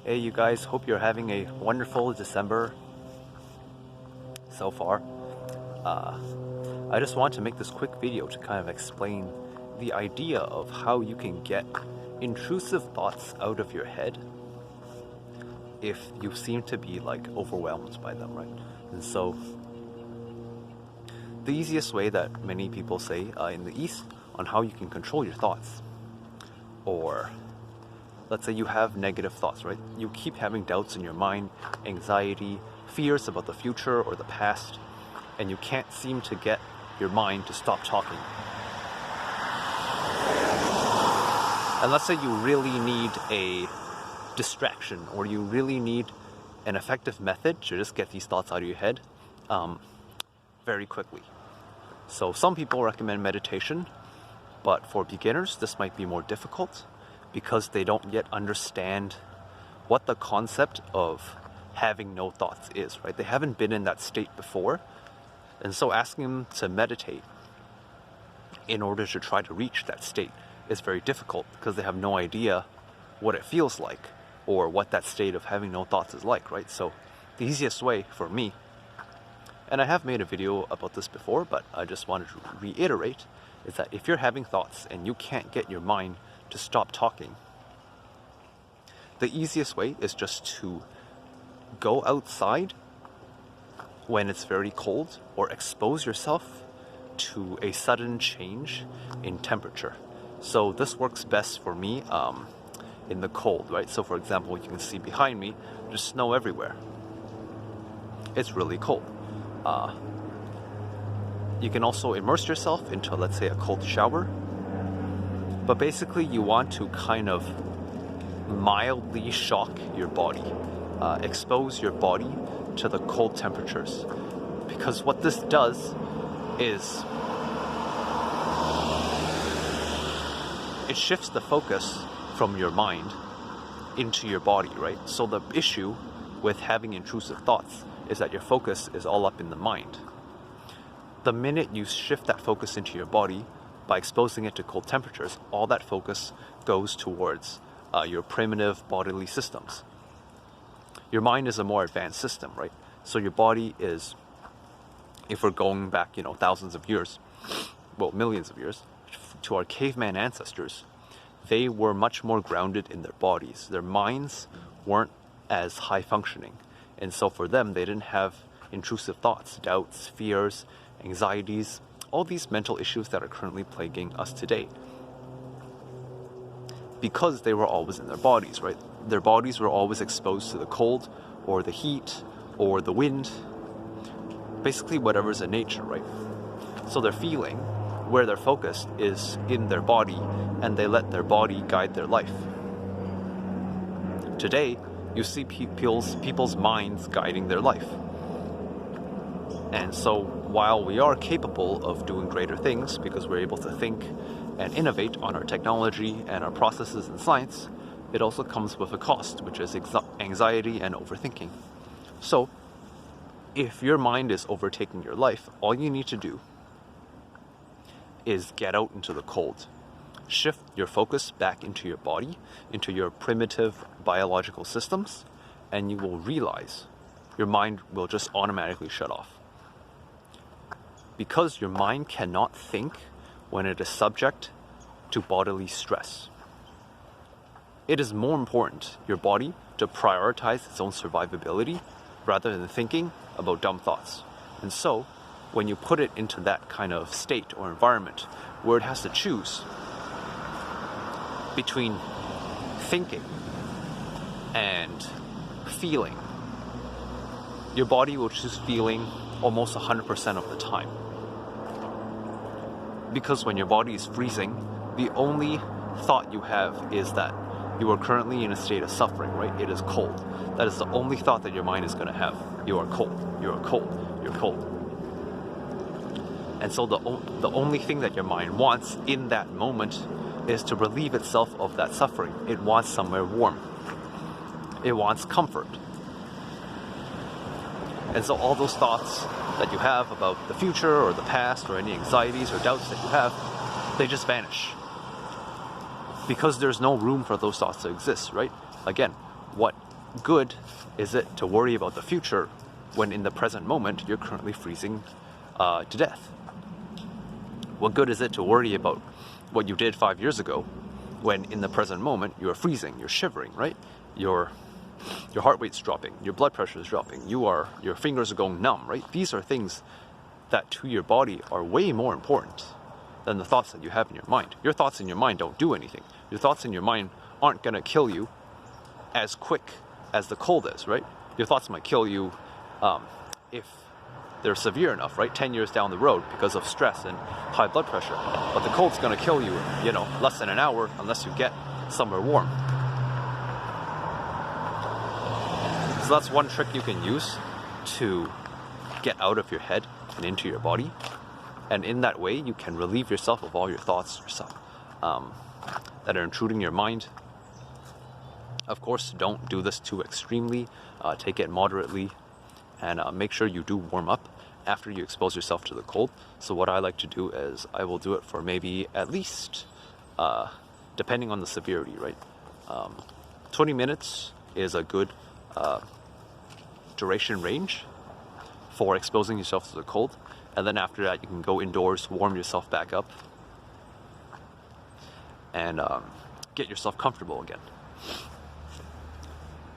Hey you guys, hope you're having a wonderful December so far. I just want to make this quick video to kind of explain the idea of how you can get intrusive thoughts out of your head if you seem to be like overwhelmed by them, right? And so the easiest way that many people say in the East on how you can control your thoughts, or let's say you have negative thoughts, right? You keep having doubts in your mind, anxiety, fears about the future or the past, and you can't seem to get your mind to stop talking. And let's say you really need a distraction, or you really need an effective method to just get these thoughts out of your head very quickly. So some people recommend meditation, but for beginners this might be more difficult because they don't yet understand what the concept of having no thoughts is, right? They haven't been in that state before, and so asking them to meditate in order to try to reach that state is very difficult because they have no idea what it feels like or what that state of having no thoughts is like, right? So the easiest way for me, and I have made a video about this before, but I just wanted to reiterate, is that if you're having thoughts and you can't get your mind to stop talking, the easiest way is just to go outside when it's very cold or expose yourself to a sudden change in temperature. So this works best for me in the cold, right? So for example, you can see behind me, there's snow everywhere. It's really cold. You can also immerse yourself into, let's say, a cold shower. But basically you want to kind of mildly shock your body, expose your body to the cold temperatures. Because what this does is it shifts the focus from your mind into your body, right? So the issue with having intrusive thoughts is that your focus is all up in the mind. The minute you shift that focus into your body by exposing it to cold temperatures, all that focus goes towards your primitive bodily systems. Your mind is a more advanced system, right? So your body is, if we're going back, thousands of years, well, millions of years, to our caveman ancestors, they were much more grounded in their bodies. Their minds weren't as high functioning. And so for them, they didn't have intrusive thoughts, doubts, fears, anxieties, all these mental issues that are currently plaguing us today. Because they were always in their bodies, right? Their bodies were always exposed to the cold or the heat or the wind, basically whatever's in nature, right? So they're feeling where they're focused is in their body, and they let their body guide their life. Today, you see people's minds guiding their life. And so while we are capable of doing greater things because we're able to think and innovate on our technology and our processes in science, it also comes with a cost, which is anxiety and overthinking. So if your mind is overtaking your life, all you need to do is get out into the cold. Shift your focus back into your body, into your primitive biological systems, and you will realize your mind will just automatically shut off. Because your mind cannot think when it is subject to bodily stress. It is more important, your body, to prioritize its own survivability rather than thinking about dumb thoughts. And so, when you put it into that kind of state or environment where it has to choose between thinking and feeling, your body will choose feeling almost 100% of the time. Because when your body is freezing, the only thought you have is that you are currently in a state of suffering, right? It is cold. That is the only thought that your mind is going to have. You are cold, you are cold, you're cold. And so the only thing that your mind wants in that moment is to relieve itself of that suffering. It wants somewhere warm. It wants comfort. And so all those thoughts that you have about the future or the past or any anxieties or doubts that you have, they just vanish. Because there's no room for those thoughts to exist, right? Again, what good is it to worry about the future when in the present moment you're currently freezing to death? What good is it to worry about what you did 5 years ago when in the present moment you're freezing, you're shivering, right? Your heart rate's dropping, your blood pressure is dropping, your fingers are going numb, right? These are things that to your body are way more important than the thoughts that you have in your mind. Your thoughts in your mind don't do anything. Your thoughts in your mind aren't gonna kill you as quick as the cold is, right? Your thoughts might kill you if they're severe enough, right? 10 years down the road because of stress and high blood pressure. But the cold's gonna kill you, less than an hour unless you get somewhere warm. So that's one trick you can use to get out of your head and into your body. And in that way, you can relieve yourself of all your thoughts that are intruding your mind. Of course, don't do this too extremely. Take it moderately, and make sure you do warm up after you expose yourself to the cold. So what I like to do is I will do it for maybe at least, depending on the severity, right? 20 minutes is a good duration range for exposing yourself to the cold. And then after that, you can go indoors, warm yourself back up, and get yourself comfortable again.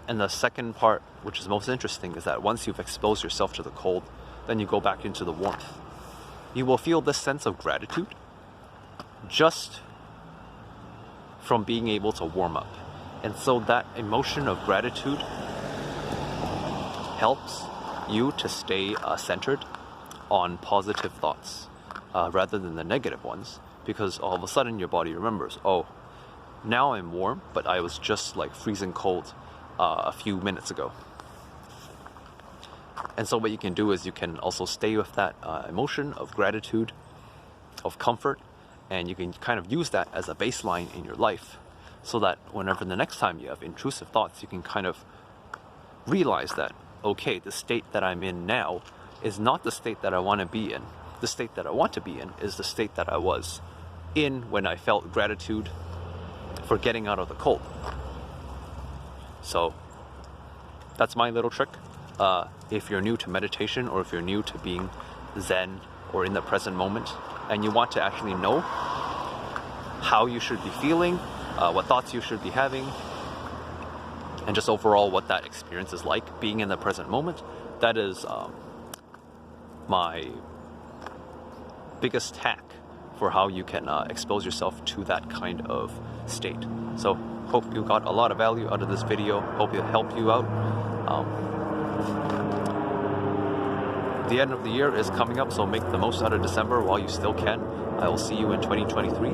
And the second part, which is most interesting, is that once you've exposed yourself to the cold, then you go back into the warmth. You will feel this sense of gratitude just from being able to warm up. And so that emotion of gratitude helps you to stay centered on positive thoughts rather than the negative ones, because all of a sudden your body remembers, oh, now I'm warm, but I was just like freezing cold a few minutes ago. And so what you can do is you can also stay with that emotion of gratitude, of comfort, and you can kind of use that as a baseline in your life, so that whenever the next time you have intrusive thoughts, you can kind of realize that, okay, the state that I'm in now is not the state that I want to be in. The state that I want to be in is the state that I was in when I felt gratitude for getting out of the cold. So that's my little trick. If you're new to meditation, or if you're new to being Zen or in the present moment, and you want to actually know how you should be feeling, what thoughts you should be having, and just overall what that experience is like, being in the present moment, that is my biggest hack for how you can expose yourself to that kind of state. So hope you got a lot of value out of this video. Hope it helped you out. The end of the year is coming up, so make the most out of December while you still can. I will see you in 2023,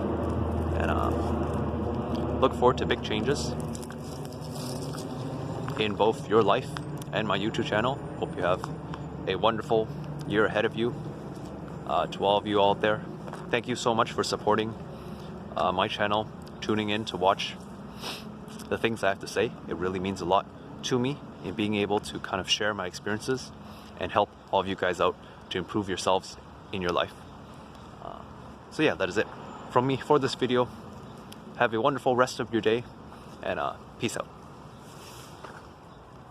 and look forward to big changes in both your life and my YouTube channel. Hope you have a wonderful year ahead of you. To all of you out there, thank you so much for supporting my channel, tuning in to watch the things I have to say. It really means a lot to me in being able to kind of share my experiences and help all of you guys out to improve yourselves in your life. So yeah, that is it from me for this video. Have a wonderful rest of your day, and peace out.